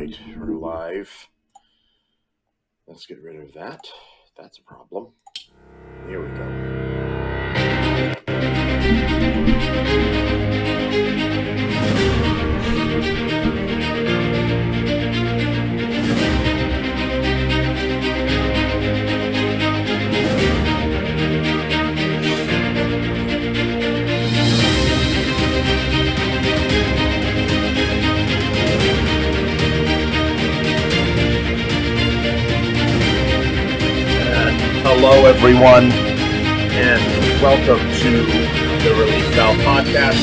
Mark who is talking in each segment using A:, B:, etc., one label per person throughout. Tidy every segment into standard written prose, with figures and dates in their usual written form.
A: right, we're live. Let's get rid of that. That's a problem. Here we go. Hello, everyone, and welcome to the Reliefvalve podcast.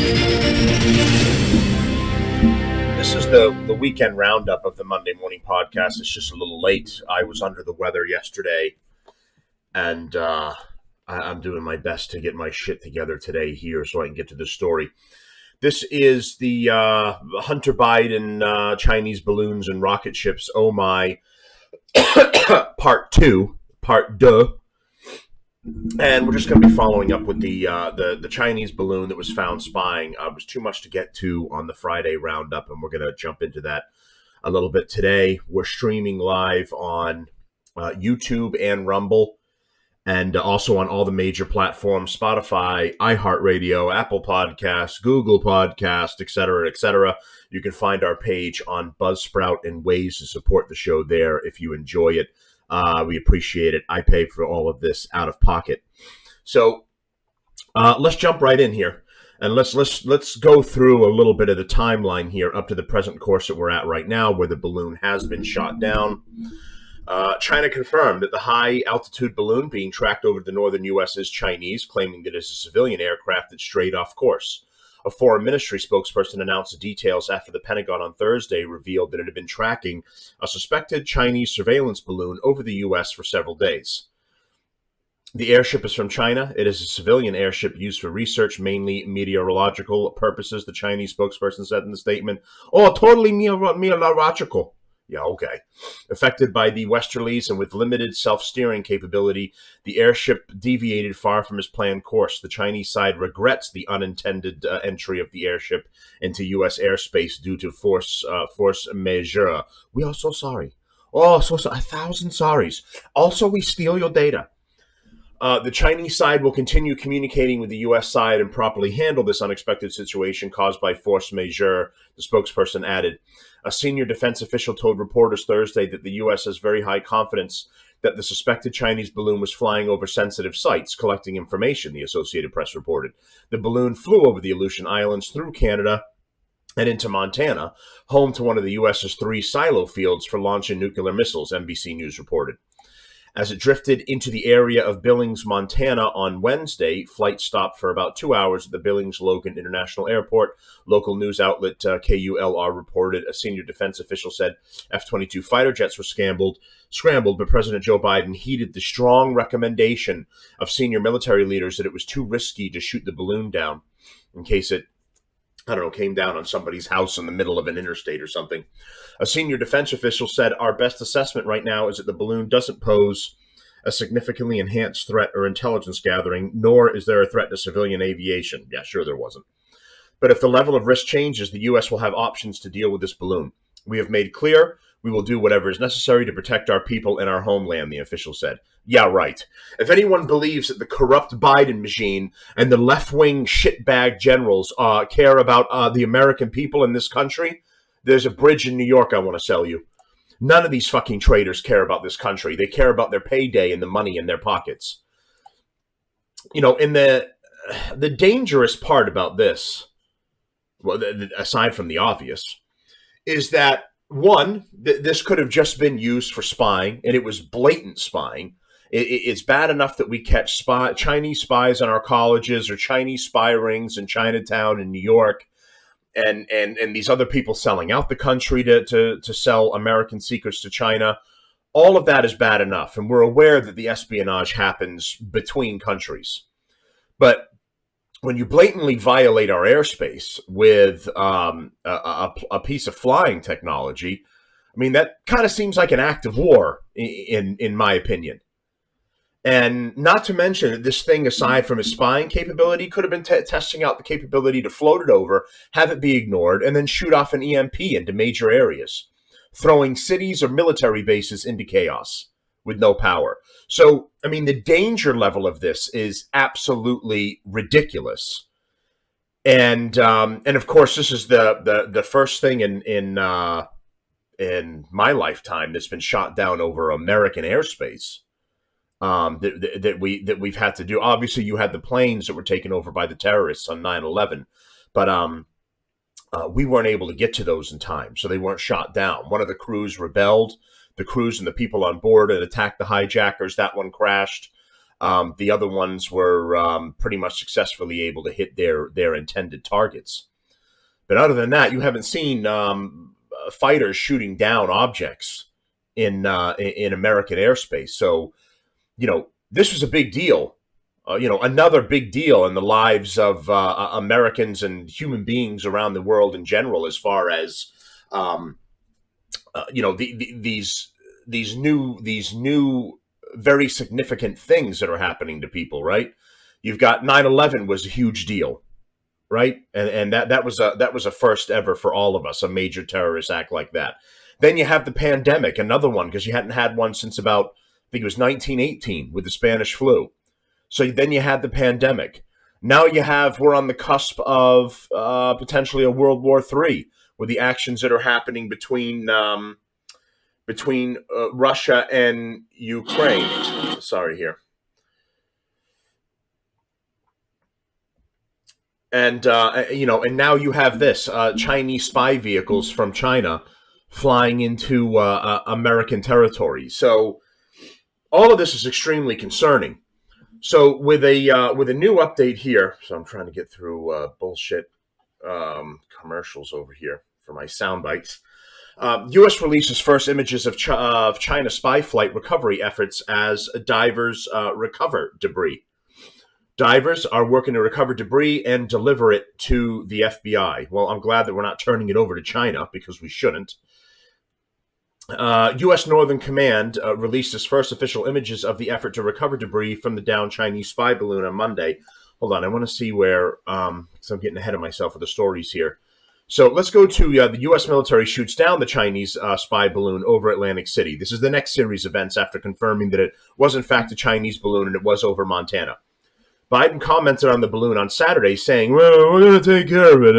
A: This is the weekend roundup of the Monday morning podcast. It's just a little late. I was under the weather yesterday, and I'm doing my best to get my shit together today here so I can get to the story. This is the Hunter Biden Chinese balloons and rocket ships, oh my, Part2. And we're just going to be following up with the Chinese balloon that was found spying. It was too much to get to on the Friday roundup, and we're going to jump into that a little bit today. We're streaming live on YouTube and Rumble, and also on all the major platforms: Spotify, iHeartRadio, Apple Podcasts, Google Podcasts, etc., etc. You can find our page on Buzzsprout and ways to support the show there if you enjoy it. We appreciate it. I pay for all of this out of pocket. So let's jump right in here, and let's go through a little bit of the timeline here up to the present course that we're at right now, where the balloon has been shot down. China confirmed that the high-altitude balloon being tracked over the northern U.S. is Chinese, claiming that it's a civilian aircraft that strayed off course. A foreign ministry spokesperson announced the details after the Pentagon on Thursday revealed that it had been tracking a suspected Chinese surveillance balloon over the U.S. for several days. The airship is from China. It is a civilian airship used for research, mainly meteorological purposes, the Chinese spokesperson said in the statement. Oh, totally meteorological. Yeah, okay. Affected by the westerlies and with limited self-steering capability, the airship deviated far from its planned course. The Chinese side regrets the unintended entry of the airship into U.S. airspace due to force majeure. We are so sorry. Oh, so 1,000 sorries. Also, we steal your data. The Chinese side will continue communicating with the U.S. side and properly handle this unexpected situation caused by force majeure, the spokesperson added. A senior defense official told reporters Thursday that the U.S. has very high confidence that the suspected Chinese balloon was flying over sensitive sites, collecting information, the Associated Press reported. The balloon flew over the Aleutian Islands through Canada and into Montana, home to one of the U.S.'s 3 silo fields for launching nuclear missiles, NBC News reported. As it drifted into the area of Billings, Montana on Wednesday, flight stopped for about 2 hours at the Billings-Logan International Airport. Local news outlet KULR reported. A senior defense official said F-22 fighter jets were scrambled, but President Joe Biden heeded the strong recommendation of senior military leaders that it was too risky to shoot the balloon down in case it came down on somebody's house in the middle of an interstate or something. A senior defense official said, our best assessment right now is that the balloon doesn't pose a significantly enhanced threat or intelligence gathering, nor is there a threat to civilian aviation. Yeah, sure there wasn't. But if the level of risk changes, the U.S. will have options to deal with this balloon. We have made clear we will do whatever is necessary to protect our people and our homeland, the official said. Yeah, right. If anyone believes that the corrupt Biden machine and the left-wing shitbag generals care about the American people in this country, there's a bridge in New York I want to sell you. None of these fucking traitors care about this country. They care about their payday and the money in their pockets. You know, and the dangerous part about this, well, aside from the obvious, is that one, this could have just been used for spying, and it was blatant spying. It's bad enough that we catch Chinese spies on our colleges or Chinese spy rings in Chinatown in New York, and these other people selling out the country to sell American secrets to China. All of that is bad enough, and we're aware that the espionage happens between countries. But when you blatantly violate our airspace with a piece of flying technology, I mean, that kind of seems like an act of war, in my opinion. And not to mention that this thing, aside from its spying capability, could have been testing out the capability to float it over, have it be ignored, and then shoot off an EMP into major areas. throwing cities or military bases into chaos with no power. So, I mean, the danger level of this is absolutely ridiculous. And of course, this is the first thing in my lifetime that's been shot down over American airspace. That we've had to do. Obviously, you had the planes that were taken over by the terrorists on 9/11, but we weren't able to get to those in time, so they weren't shot down. One of the crews rebelled. The crews and the people on board and attacked the hijackers. That one crashed. The other ones were pretty much successfully able to hit their intended targets. But other than that, you haven't seen fighters shooting down objects in American airspace. So, this was a big deal. Another big deal in the lives of Americans and human beings around the world in general, as far as these new very significant things that are happening to people. Right? You've got 9/11 was a huge deal, right? And that was a first ever for all of us, a major terrorist act like that. Then you have the pandemic, another one, because you hadn't had one since about, I think it was 1918 with the Spanish flu. So then you had the pandemic. Now we're on the cusp of potentially a World War III with the actions that are happening between Russia and Ukraine. Sorry here. And now you have this Chinese spy vehicles from China flying into American territory. So all of this is extremely concerning. So with a new update here, so I'm trying to get through bullshit commercials over here for my sound bites. U.S. releases first images of China spy flight recovery efforts as divers recover debris. Divers are working to recover debris and deliver it to the FBI. Well, I'm glad that we're not turning it over to China, because we shouldn't. U.S. Northern Command released its first official images of the effort to recover debris from the downed Chinese spy balloon on Monday. Hold on, I want to see where, because I'm getting ahead of myself with the stories here. So let's go to the U.S. military shoots down the Chinese spy balloon over Atlantic City. This is the next series of events after confirming that it was in fact a Chinese balloon and it was over Montana. Biden commented on the balloon on Saturday, saying, "Well, we're going to take care of it,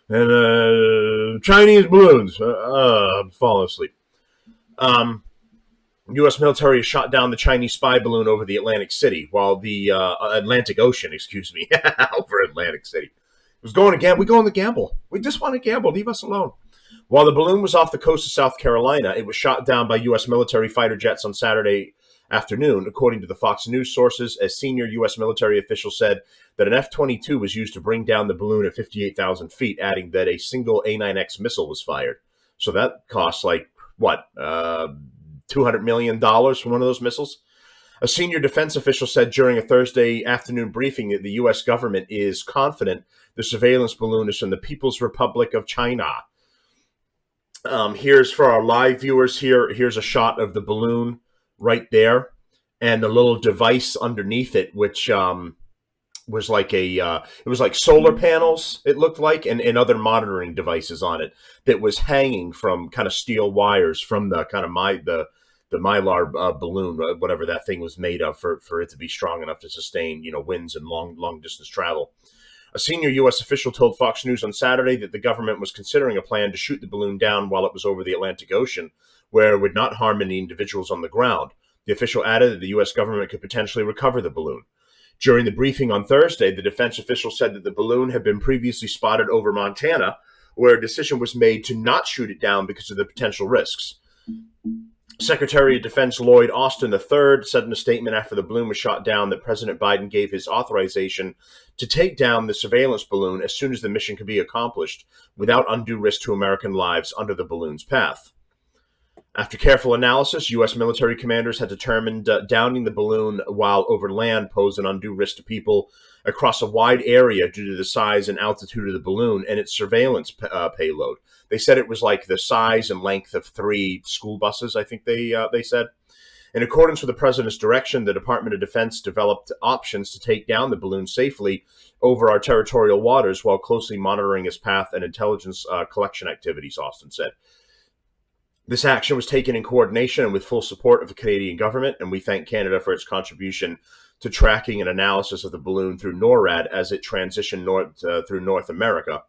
A: and Chinese balloons." I'm falling asleep. U.S. military has shot down the Chinese spy balloon over the Atlantic City, while the Atlantic Ocean, excuse me, over Atlantic City. It was going again. We're going to gamble. We just want to gamble. Leave us alone. While the balloon was off the coast of South Carolina, it was shot down by U.S. military fighter jets on Saturday afternoon, according to the Fox News sources. A senior U.S. military official said that an F-22 was used to bring down the balloon at 58,000 feet, adding that a single A-9X missile was fired. So that costs like, what, $200 million for one of those missiles? A senior defense official said during a Thursday afternoon briefing that the U.S. government is confident the surveillance balloon is from the People's Republic of China. Here's for our live viewers here. Here's a shot of the balloon right there, and the little device underneath it, which was like it was like solar panels, it looked like, and other monitoring devices on it that was hanging from kind of steel wires from the kind of the Mylar balloon, whatever that thing was made of, for it to be strong enough to sustain, winds and long distance travel. A senior U.S. official told Fox News on Saturday that the government was considering a plan to shoot the balloon down while it was over the Atlantic Ocean, where it would not harm any individuals on the ground. The official added that the U.S. government could potentially recover the balloon. During the briefing on Thursday, the defense official said that the balloon had been previously spotted over Montana, where a decision was made to not shoot it down because of the potential risks. Secretary of Defense Lloyd Austin III said in a statement after the balloon was shot down that President Biden gave his authorization to take down the surveillance balloon as soon as the mission could be accomplished without undue risk to American lives under the balloon's path. After careful analysis, U.S. military commanders had determined downing the balloon while over land posed an undue risk to people across a wide area due to the size and altitude of the balloon and its surveillance payload. They said it was like the size and length of 3 school buses, I think they said. In accordance with the president's direction, the Department of Defense developed options to take down the balloon safely over our territorial waters while closely monitoring its path and intelligence collection activities, Austin said. This action was taken in coordination and with full support of the Canadian government, and we thank Canada for its contribution to tracking and analysis of the balloon through NORAD as it transitioned through North America.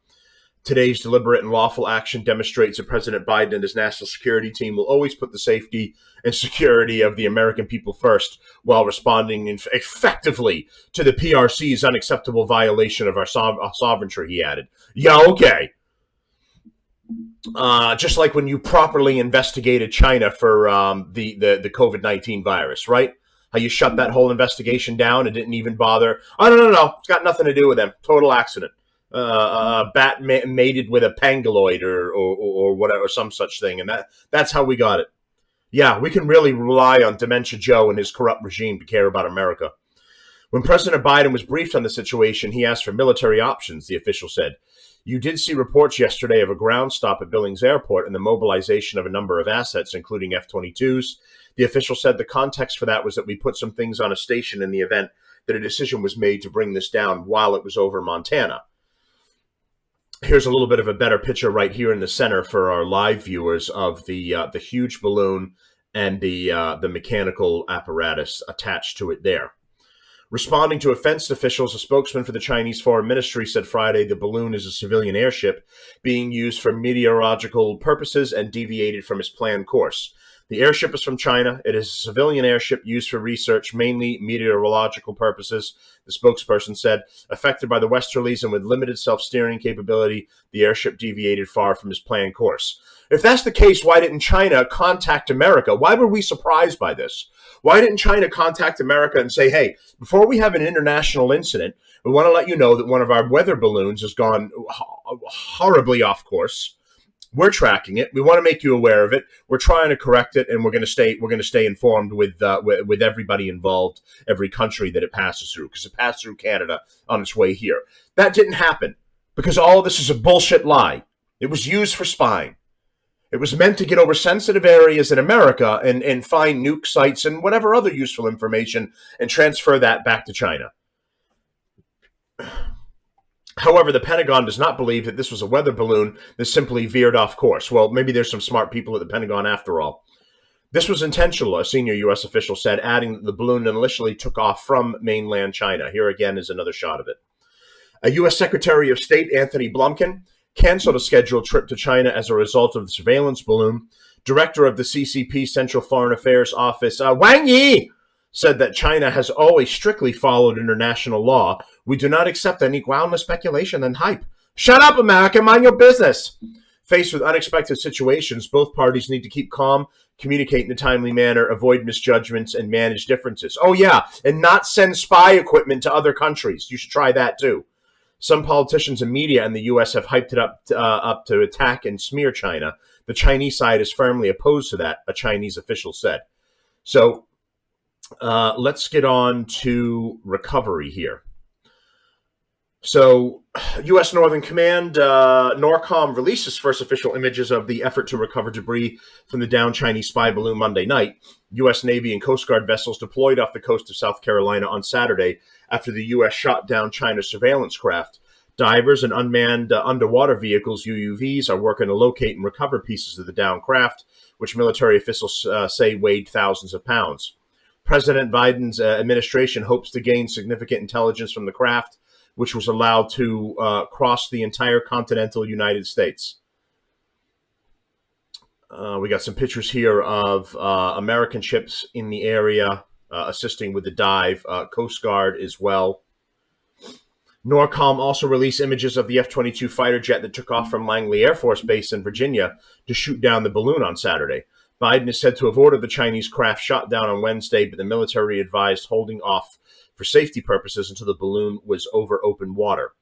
A: Today's deliberate and lawful action demonstrates that President Biden and his national security team will always put the safety and security of the American people first while responding effectively to the PRC's unacceptable violation of our sovereignty, he added. Yeah, okay. Just like when you properly investigated China for the COVID-19 virus, right? How you shut that whole investigation down and didn't even bother. Oh, no. It's got nothing to do with them. Total accident. A bat mated with a pangoloid or whatever, some such thing. And that's how we got it. Yeah, we can really rely on Dementia Joe and his corrupt regime to care about America. When President Biden was briefed on the situation, he asked for military options, the official said. You did see reports yesterday of a ground stop at Billings Airport and the mobilization of a number of assets, including F-22s. The official said the context for that was that we put some things on a station in the event that a decision was made to bring this down while it was over Montana. Here's a little bit of a better picture right here in the center for our live viewers of the huge balloon and the mechanical apparatus attached to it there. Responding to offense officials, a spokesman for the Chinese Foreign Ministry said Friday the balloon is a civilian airship being used for meteorological purposes and deviated from its planned course. The airship is from China. It is a civilian airship used for research, mainly meteorological purposes, the spokesperson said. Affected by the westerlies and with limited self-steering capability, the airship deviated far from its planned course. If that's the case, why didn't China contact America? Why were we surprised by this? Why didn't China contact America and say, hey, before we have an international incident, we want to let you know that one of our weather balloons has gone horribly off course. We're tracking it. We want to make you aware of it. We're trying to correct it, and we're going to stay informed with everybody involved, every country that it passes through, because it passed through Canada on its way here. That didn't happen because all of this is a bullshit lie. It was used for spying. It was meant to get over sensitive areas in America and find nuke sites and whatever other useful information and transfer that back to China. However, the Pentagon does not believe that this was a weather balloon that simply veered off course. Well, maybe there's some smart people at the Pentagon after all. This was intentional, a senior U.S. official said, adding that the balloon initially took off from mainland China. Here again is another shot of it. A U.S. Secretary of State, Anthony Blinken, canceled a scheduled trip to China as a result of the surveillance balloon. Director of the CCP Central Foreign Affairs Office, Wang Yi, said that China has always strictly followed international law. We do not accept any groundless speculation and hype. Shut up, America, mind your business. Faced with unexpected situations, both parties need to keep calm, communicate in a timely manner, avoid misjudgments, and manage differences. Oh, yeah, and not send spy equipment to other countries. You should try that, too. Some politicians and media in the U.S. have hyped it up to attack and smear China. The Chinese side is firmly opposed to that, a Chinese official said. So let's get on to recovery here. So U.S. Northern Command, NORCOM, released its first official images of the effort to recover debris from the downed Chinese spy balloon Monday night. U.S. Navy and Coast Guard vessels deployed off the coast of South Carolina on Saturday after the U.S. shot down China's surveillance craft. Divers and unmanned underwater vehicles, UUVs, are working to locate and recover pieces of the downed craft, which military officials say weighed thousands of pounds. President Biden's administration hopes to gain significant intelligence from the craft, which was allowed to cross the entire continental United States. We got some pictures here of American ships in the area assisting with the dive, Coast Guard as well. NORCOM also released images of the F-22 fighter jet that took off from Langley Air Force Base in Virginia to shoot down the balloon on Saturday. Biden is said to have ordered the Chinese craft shot down on Wednesday, but the military advised holding off for safety purposes until the balloon was over open water.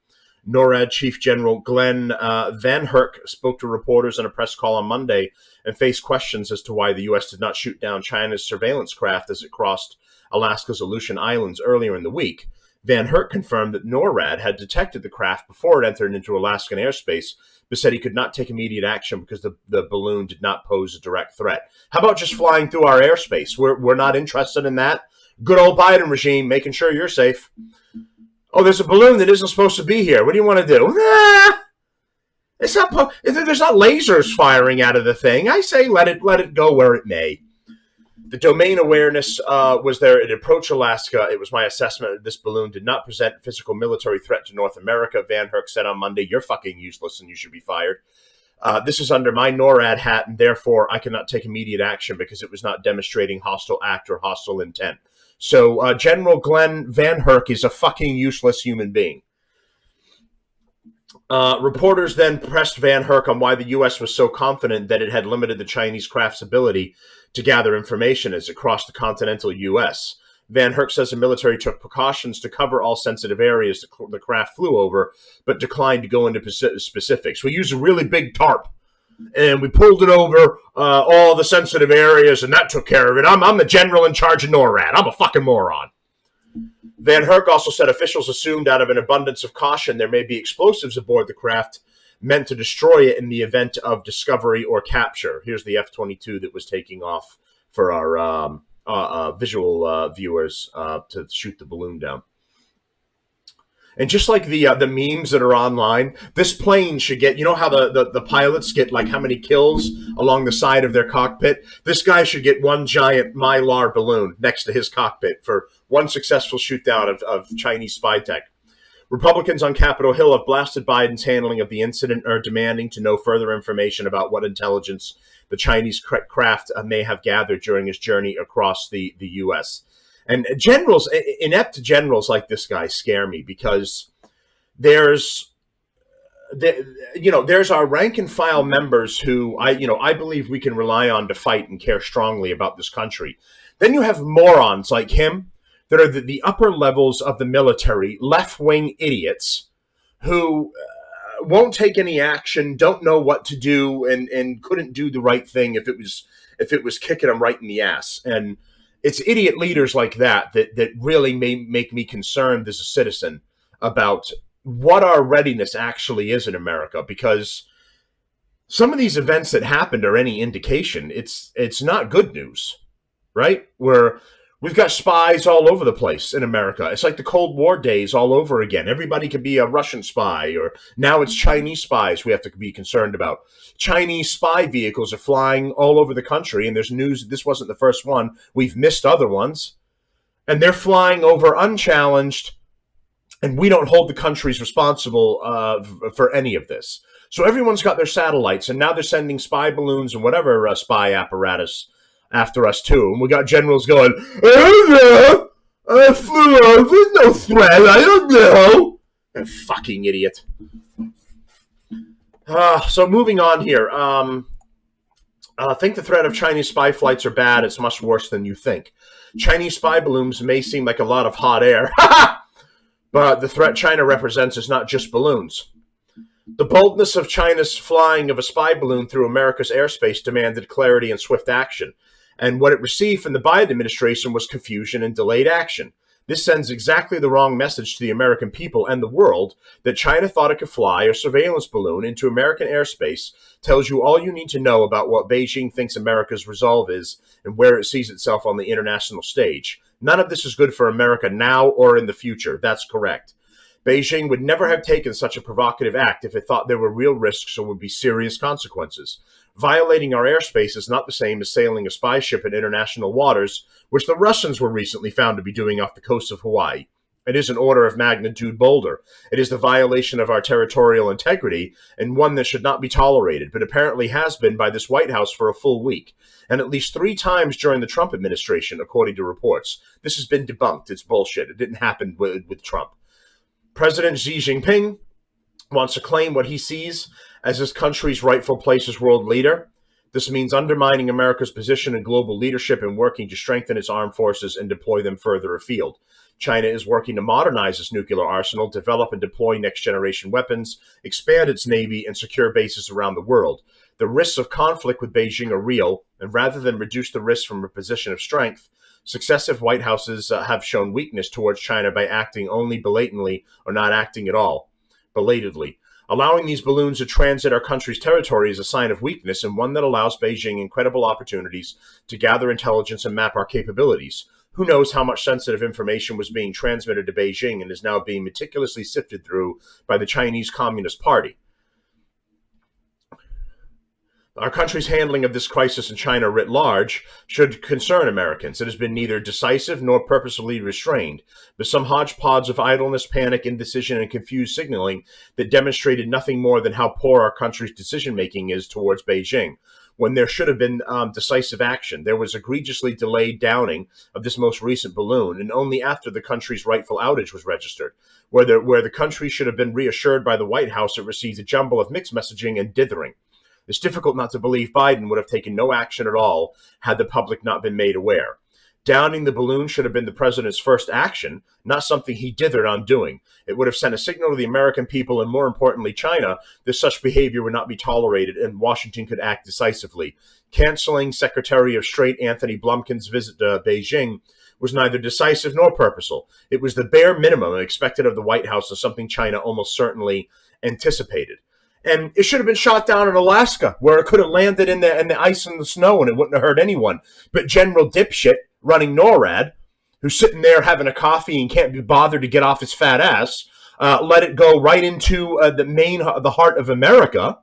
A: NORAD Chief General Glenn Van Herk spoke to reporters in a press call on Monday and faced questions as to why the U.S. did not shoot down China's surveillance craft as it crossed Alaska's Aleutian Islands earlier in the week. Van Herk confirmed that NORAD had detected the craft before it entered into Alaskan airspace, but said he could not take immediate action because the balloon did not pose a direct threat. How about just flying through our airspace? We're not interested in that. Good old Biden regime, making sure you're safe. Oh, there's a balloon that isn't supposed to be here. What do you want to do? It's not. There's not lasers firing out of the thing. I say let it go where it may. The domain awareness was there. It approached Alaska. It was my assessment that this balloon did not present a physical military threat to North America. Van Herk said on Monday, "You're fucking useless and you should be fired. This is under my NORAD hat, and therefore I cannot take immediate action because it was not demonstrating hostile act or hostile intent." So General Glenn Van Herk is a fucking useless human being. Reporters then pressed Van Herk on why the U.S. was so confident that it had limited the Chinese craft's ability to gather information as it crossed the continental U.S. Van Herk says the military took precautions to cover all sensitive areas the craft flew over, but declined to go into specifics. We used a really big tarp, and we pulled it over all the sensitive areas, and that took care of it. I'm the general in charge of NORAD. I'm a fucking moron. Van Herk also said officials assumed out of an abundance of caution there may be explosives aboard the craft meant to destroy it in the event of discovery or capture. Here's the F-22 that was taking off for our visual viewers to shoot the balloon down. And just like the memes that are online, this plane should get, you know how the pilots get like how many kills along the side of their cockpit? This guy should get one giant Mylar balloon next to his cockpit for one successful shoot down of Chinese spy tech. Republicans on Capitol Hill have blasted Biden's handling of the incident, are demanding to know further information about what intelligence the Chinese craft may have gathered during his journey across the U.S. And generals, inept generals like this guy scare me because there's our rank and file members who I believe we can rely on to fight and care strongly about this country. Then you have morons like him that are the upper levels of the military, left-wing idiots who won't take any action, don't know what to do, and couldn't do the right thing if it was kicking them right in the ass. And it's idiot leaders like that really make me concerned as a citizen about what our readiness actually is in America, because some of these events that happened are any indication. It's not good news, right? We've got spies all over the place in America. It's like the Cold War days all over again. Everybody could be a Russian spy, or now it's Chinese spies we have to be concerned about. Chinese spy vehicles are flying all over the country, and there's news this wasn't the first one. We've missed other ones. And they're flying over unchallenged, and we don't hold the countries responsible for any of this. So everyone's got their satellites, and now they're sending spy balloons and whatever spy apparatus after us too. And we got generals going, "I don't know. I flew over. There's no threat. I don't know." A fucking idiot. So moving on here. I think the threat of Chinese spy flights are bad. It's much worse than you think. Chinese spy balloons may seem like a lot of hot air, but the threat China represents is not just balloons. The boldness of China's flying of a spy balloon through America's airspace demanded clarity and swift action. And what it received from the Biden administration was confusion and delayed action. This sends exactly the wrong message to the American people and the world that China thought it could fly a surveillance balloon into American airspace tells you all you need to know about what Beijing thinks America's resolve is and where it sees itself on the international stage. None of this is good for America now or in the future. That's correct. Beijing would never have taken such a provocative act if it thought there were real risks or would be serious consequences. Violating our airspace is not the same as sailing a spy ship in international waters, which the Russians were recently found to be doing off the coast of Hawaii. It is an order of magnitude bolder. It is the violation of our territorial integrity, and one that should not be tolerated, but apparently has been by this White House for a full week, and at least 3 times during the Trump administration, according to reports. This has been debunked. It's bullshit. It didn't happen with Trump. President Xi Jinping wants to claim what he sees as his country's rightful place as world leader. This means undermining America's position in global leadership and working to strengthen its armed forces and deploy them further afield. China is working to modernize its nuclear arsenal, develop and deploy next-generation weapons, expand its navy, and secure bases around the world. The risks of conflict with Beijing are real, and rather than reduce the risk from a position of strength, successive White Houses have shown weakness towards China by acting only belatedly or not acting at all. Belatedly. Allowing these balloons to transit our country's territory is a sign of weakness and one that allows Beijing incredible opportunities to gather intelligence and map our capabilities. Who knows how much sensitive information was being transmitted to Beijing and is now being meticulously sifted through by the Chinese Communist Party. Our country's handling of this crisis in China writ large should concern Americans. It has been neither decisive nor purposefully restrained, but some hodgepodge of idleness, panic, indecision, and confused signaling that demonstrated nothing more than how poor our country's decision-making is towards Beijing. When there should have been decisive action, there was egregiously delayed downing of this most recent balloon, and only after the country's rightful outage was registered. Where the country should have been reassured by the White House, it received a jumble of mixed messaging and dithering. It's difficult not to believe Biden would have taken no action at all had the public not been made aware. Downing the balloon should have been the president's first action, not something he dithered on doing. It would have sent a signal to the American people and, more importantly, China, that such behavior would not be tolerated and Washington could act decisively. Canceling Secretary of State Anthony Blinken's visit to Beijing was neither decisive nor purposeful. It was the bare minimum expected of the White House and something China almost certainly anticipated. And it should have been shot down in Alaska, where it could have landed in the ice and the snow and it wouldn't have hurt anyone. But General Dipshit running NORAD, who's sitting there having a coffee and can't be bothered to get off his fat ass, let it go right into the heart of America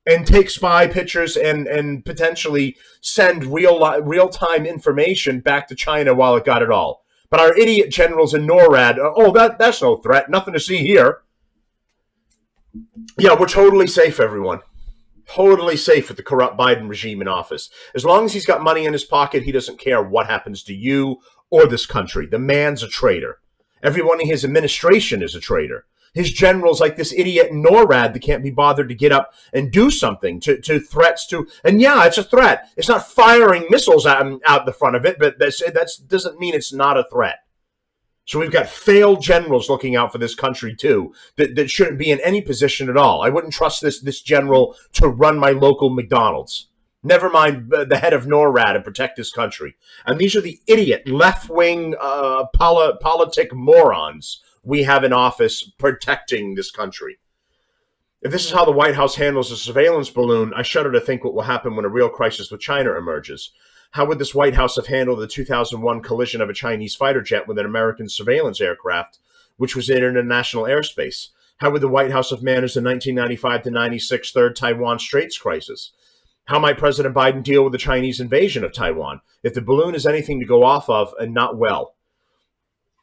A: and take spy pictures and potentially send real-time information back to China while it got it all. But our idiot generals in NORAD, that's no threat, nothing to see here. Yeah, we're totally safe, everyone. Totally safe with the corrupt Biden regime in office. As long as he's got money in his pocket, he doesn't care what happens to you or this country. The man's a traitor. Everyone in his administration is a traitor. His generals, like this idiot in NORAD that can't be bothered to get up and do something to threats to. And yeah, it's a threat. It's not firing missiles out the front of it, but that doesn't mean it's not a threat. So we've got failed generals looking out for this country, too, that shouldn't be in any position at all. I wouldn't trust this general to run my local McDonald's. Never mind the head of NORAD and protect this country. And these are the idiot, left-wing politic morons we have in office protecting this country. If this is how the White House handles a surveillance balloon, I shudder to think what will happen when a real crisis with China emerges. How would this White House have handled the 2001 collision of a Chinese fighter jet with an American surveillance aircraft, which was in international airspace? How would the White House have managed the 1995 to 96 Third Taiwan Straits crisis? How might President Biden deal with the Chinese invasion of Taiwan if the balloon is anything to go off of and not well?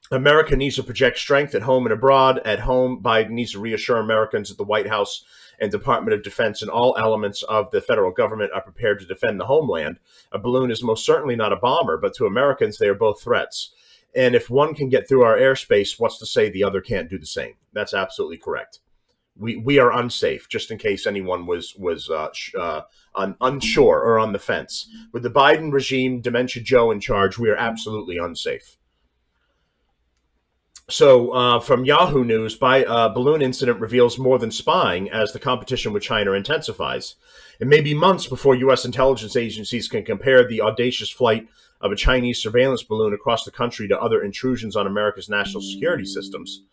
A: America needs to project strength at home and abroad. At home, Biden needs to reassure Americans that the White House and Department of Defense and all elements of the federal government are prepared to defend the homeland. A balloon is most certainly not a bomber, but to Americans, they are both threats. And if one can get through our airspace, what's to say the other can't do the same? That's absolutely correct. We are unsafe, just in case anyone was unsure or on the fence. With the Biden regime, Dementia Joe in charge, we are absolutely unsafe. So from Yahoo News, balloon incident reveals more than spying as the competition with China intensifies. It may be months before U.S. intelligence agencies can compare the audacious flight of a Chinese surveillance balloon across the country to other intrusions on America's national security systems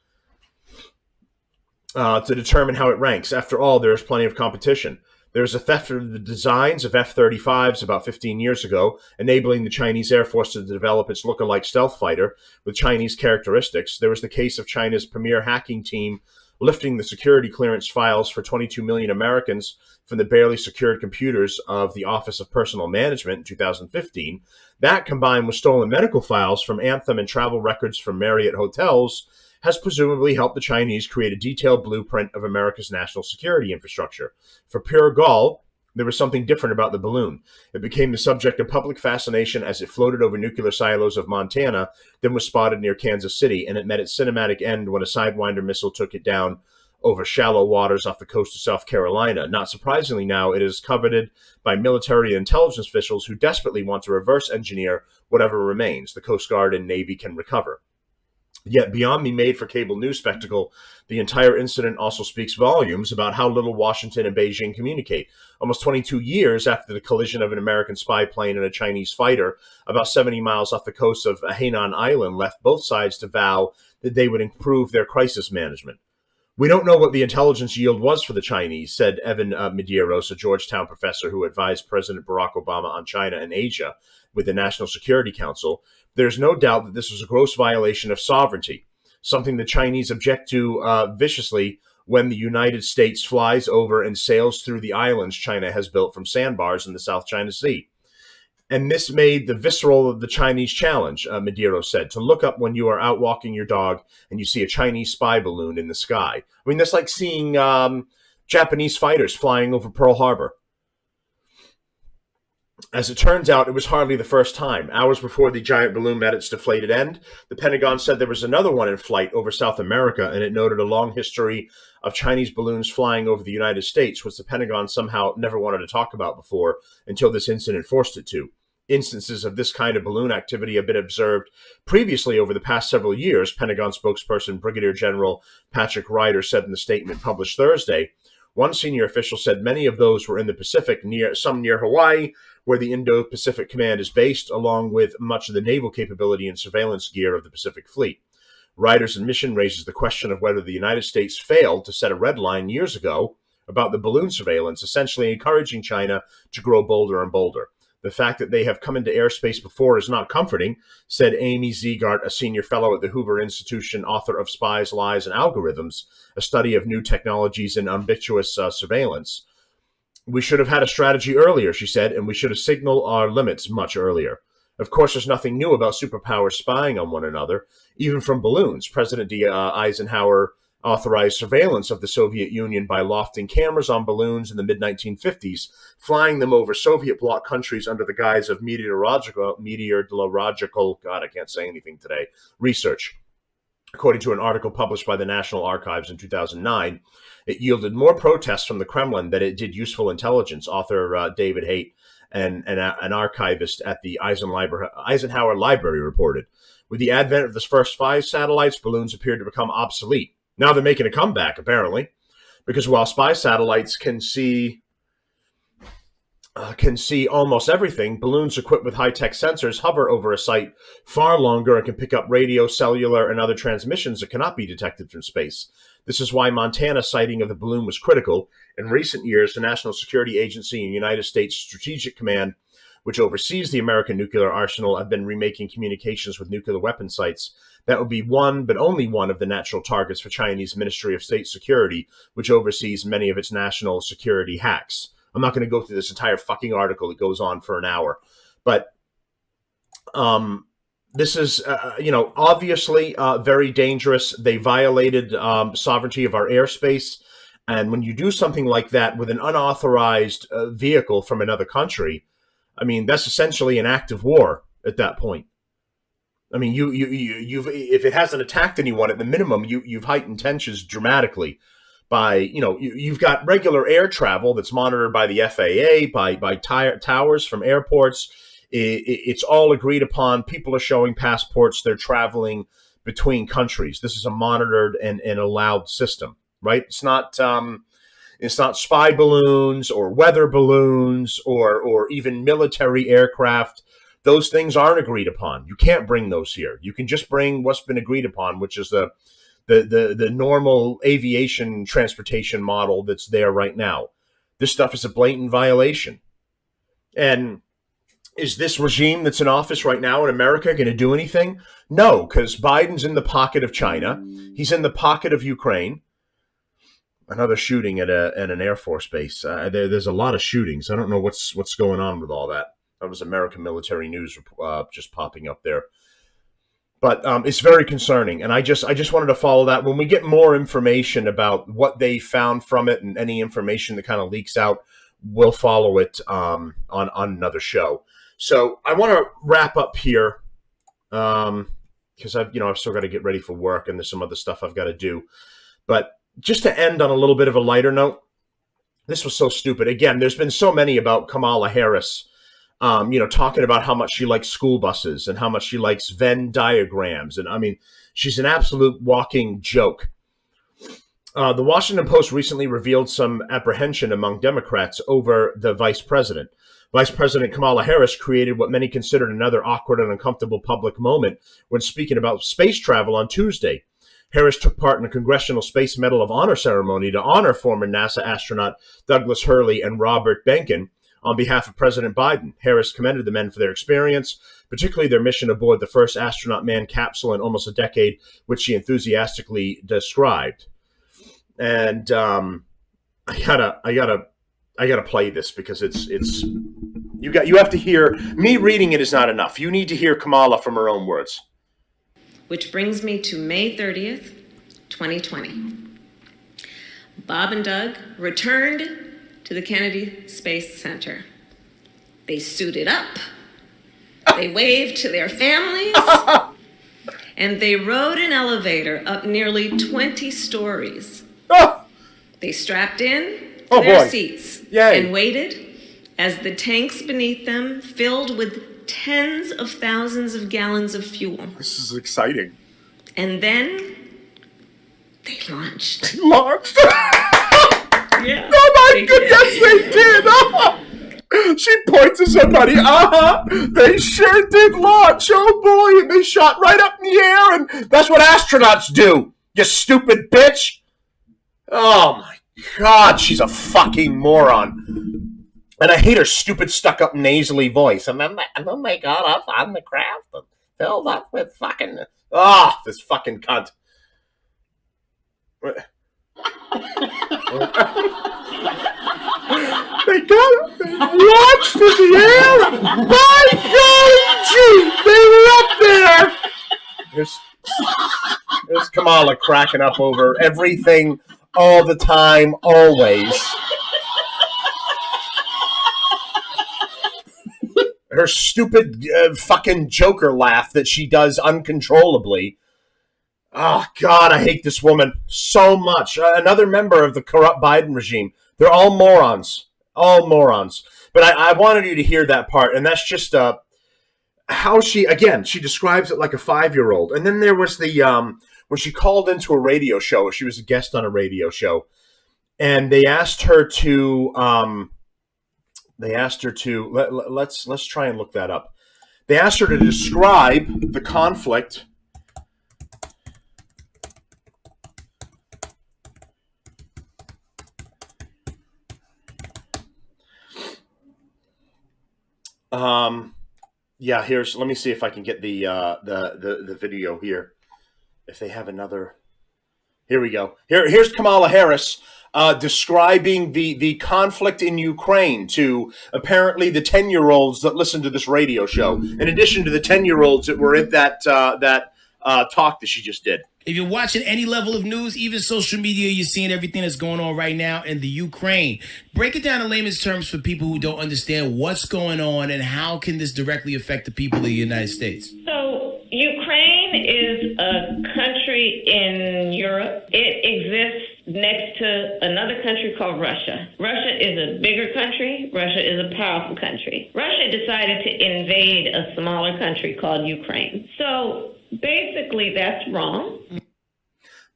A: to determine how it ranks. After all, there is plenty of competition. There was a theft of the designs of F-35s about 15 years ago, enabling the Chinese Air Force to develop its look-alike stealth fighter with Chinese characteristics. There was the case of China's premier hacking team lifting the security clearance files for 22 million Americans from the barely secured computers of the Office of Personnel Management in 2015. That, combined with stolen medical files from Anthem and travel records from Marriott hotels, has presumably helped the Chinese create a detailed blueprint of America's national security infrastructure. For pure gall, there was something different about the balloon. It became the subject of public fascination as it floated over nuclear silos of Montana, then was spotted near Kansas City, and it met its cinematic end when a Sidewinder missile took it down over shallow waters off the coast of South Carolina. Not surprisingly now, it is coveted by military and intelligence officials who desperately want to reverse engineer whatever remains the Coast Guard and Navy can recover. Yet beyond the made-for-cable news spectacle, the entire incident also speaks volumes about how little Washington and Beijing communicate. Almost 22 years after the collision of an American spy plane and a Chinese fighter, about 70 miles off the coast of Hainan Island, left both sides to vow that they would improve their crisis management. We don't know what the intelligence yield was for the Chinese, said Evan Medeiros, a Georgetown professor who advised President Barack Obama on China and Asia with the National Security Council. There's no doubt that this was a gross violation of sovereignty, something the Chinese object to viciously when the United States flies over and sails through the islands China has built from sandbars in the South China Sea. And this made the visceral of the Chinese challenge, Madero said, to look up when you are out walking your dog and you see a Chinese spy balloon in the sky. I mean, that's like seeing Japanese fighters flying over Pearl Harbor. As it turns out, it was hardly the first time. Hours before the giant balloon met its deflated end, the Pentagon said there was another one in flight over South America, and it noted a long history of Chinese balloons flying over the United States, which the Pentagon somehow never wanted to talk about before until this incident forced it to. Instances of this kind of balloon activity have been observed previously over the past several years, Pentagon spokesperson Brigadier General Patrick Ryder said in the statement published Thursday. One senior official said many of those were in the Pacific, some near Hawaii, where the Indo-Pacific Command is based, along with much of the naval capability and surveillance gear of the Pacific Fleet. Ryder's admission raises the question of whether the United States failed to set a red line years ago about the balloon surveillance, essentially encouraging China to grow bolder and bolder. The fact that they have come into airspace before is not comforting, said Amy Ziegart, a senior fellow at the Hoover Institution, author of Spies, Lies, and Algorithms, a study of new technologies and ubiquitous surveillance. We should have had a strategy earlier, she said, and we should have signaled our limits much earlier. Of course, there's nothing new about superpowers spying on one another, even from balloons. President Eisenhower authorized surveillance of the Soviet Union by lofting cameras on balloons in the mid-1950s, flying them over Soviet bloc countries under the guise of meteorological, God, I can't say anything today, research. According to an article published by the National Archives in 2009, it yielded more protests from the Kremlin than it did useful intelligence, author David Haight, and an archivist at the Eisenhower Library reported. With the advent of the first 5 satellites, balloons appeared to become obsolete. Now they're making a comeback, apparently, because while spy satellites can see almost everything, balloons equipped with high-tech sensors hover over a site far longer and can pick up radio, cellular, and other transmissions that cannot be detected from space. This is why Montana's sighting of the balloon was critical. In recent years, the National Security Agency and United States Strategic Command, which oversees the American nuclear arsenal, have been remaking communications with nuclear weapon sites. That would be one, but only one, of the natural targets for Chinese Ministry of State Security, which oversees many of its national security hacks. I'm not going to go through this entire fucking article. It goes on for an hour. But this is, obviously very dangerous. They violated sovereignty of our airspace. And when you do something like that with an unauthorized vehicle from another country, I mean, that's essentially an act of war at that point. I mean, you've if it hasn't attacked anyone, at the minimum, you've heightened tensions dramatically. By, you've got regular air travel that's monitored by the FAA, by towers from airports. It's all agreed upon. People are showing passports. They're traveling between countries. This is a monitored and allowed system, right? It's not spy balloons or weather balloons or even military aircraft. Those things aren't agreed upon. You can't bring those here. You can just bring what's been agreed upon, which is the normal aviation transportation model that's there right now. This stuff is a blatant violation. And is this regime that's in office right now in America going to do anything? No, because Biden's in the pocket of China. He's in the pocket of Ukraine. Another shooting at an Air Force base. There's a lot of shootings. I don't know what's going on with all that. That was American Military News just popping up there. But it's very concerning, and I just wanted to follow that. When we get more information about what they found from it and any information that kind of leaks out, we'll follow it on another show. So I want to wrap up here because I've still got to get ready for work, and there's some other stuff I've got to do. But just to end on a little bit of a lighter note, this was so stupid. Again, there's been so many about Kamala Harris. Talking about how much she likes school buses and how much she likes Venn diagrams. And I mean, she's an absolute walking joke. The Washington Post recently revealed some apprehension among Democrats over the vice president. Vice President Kamala Harris created what many considered another awkward and uncomfortable public moment when speaking about space travel on Tuesday. Harris took part in a Congressional Space Medal of Honor ceremony to honor former NASA astronaut Douglas Hurley and Robert Behnken. On behalf of President Biden, Harris commended the men for their experience, particularly their mission aboard the first astronaut manned capsule in almost a decade, which she enthusiastically described. and I gotta play this because it's you have to hear me reading it is not enough. You need to hear Kamala from her own words.
B: Which brings me to May 30th, 2020. Bob and Doug returned to the Kennedy Space Center. They suited up, they waved to their families, and they rode an elevator up nearly 20 stories. They strapped in to their seats and waited as the tanks beneath them filled with tens of thousands of gallons of fuel.
A: This is exciting.
B: And then they launched.
A: Launched?
B: Yeah.
A: Oh my goodness, they did! She points to somebody. They sure did launch. Oh boy, and they shot right up in the air, and that's what astronauts do. You stupid bitch. Oh my God, she's a fucking moron. And I hate her stupid, stuck-up, nasally voice. And then they got up on the craft and filled up with fucking... this fucking cunt. They got up and launched in the air. By golly gee, they were up there. There's Kamala cracking up over everything, all the time, always. Her stupid fucking Joker laugh that she does uncontrollably. Oh, God, I hate this woman so much. Another member of the corrupt Biden regime. They're all morons. All morons. But I wanted you to hear that part, and that's just how she describes it like a 5-year-old. And then there was the, when she called into a radio show, she was a guest on a radio show, and they asked her to, let's try and look that up. They asked her to describe the conflict let me see if I can get the video here. If they have another, here we go. Here's Kamala Harris describing the conflict in Ukraine to apparently the 10-year-olds that listen to this radio show. In addition to the 10-year-olds that were at that talk that she just did.
C: If you're watching any level of news, even social media, you're seeing everything that's going on right now in the Ukraine. Break it down in layman's terms for people who don't understand what's going on and how can this directly affect the people of the United States.
B: So Ukraine is a country in Europe. It exists next to another country called Russia. Russia is a bigger country. Russia is a powerful country. Russia decided to invade a smaller country called Ukraine. So basically, that's wrong.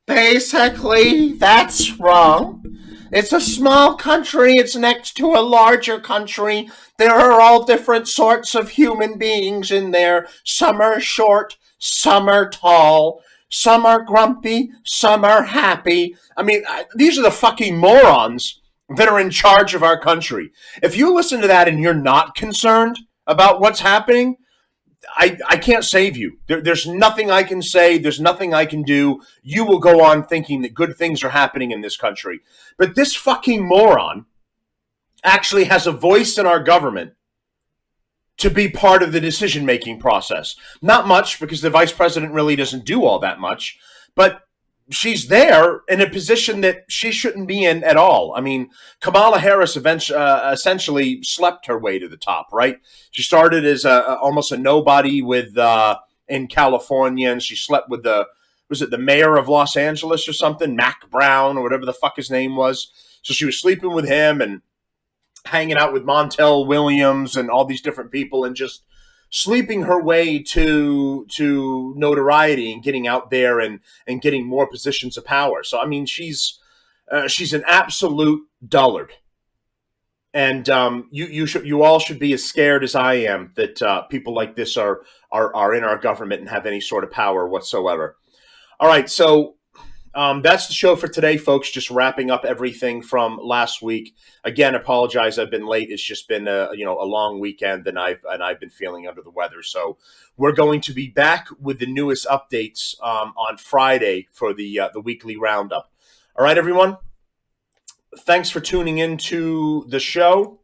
A: Basically, that's wrong. It's a small country. It's next to a larger country. There are all different sorts of human beings in there. Some are short, some are tall, some are grumpy, some are happy. I mean, these are the fucking morons that are in charge of our country. If you listen to that and you're not concerned about what's happening, I can't save you. There's nothing I can say. There's nothing I can do. You will go on thinking that good things are happening in this country. But this fucking moron actually has a voice in our government to be part of the decision-making process. Not much, because the vice president really doesn't do all that much. But she's there in a position that she shouldn't be in at all. I mean, Kamala Harris essentially slept her way to the top, right? She started as almost a nobody in California, and she slept with the mayor of Los Angeles or something, Mac Brown or whatever the fuck his name was. So she was sleeping with him and hanging out with Montel Williams and all these different people and just sleeping her way to notoriety and getting out there and getting more positions of power. So I mean, she's an absolute dullard, and you all should be as scared as I am that people like this are in our government and have any sort of power whatsoever. All right, so that's the show for today, folks. Just wrapping up everything from last week. Again, apologize I've been late. It's just been a long weekend, and I've been feeling under the weather. So we're going to be back with the newest updates on Friday for the weekly roundup. All right, everyone. Thanks for tuning into the show,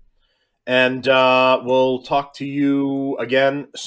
A: and we'll talk to you again soon.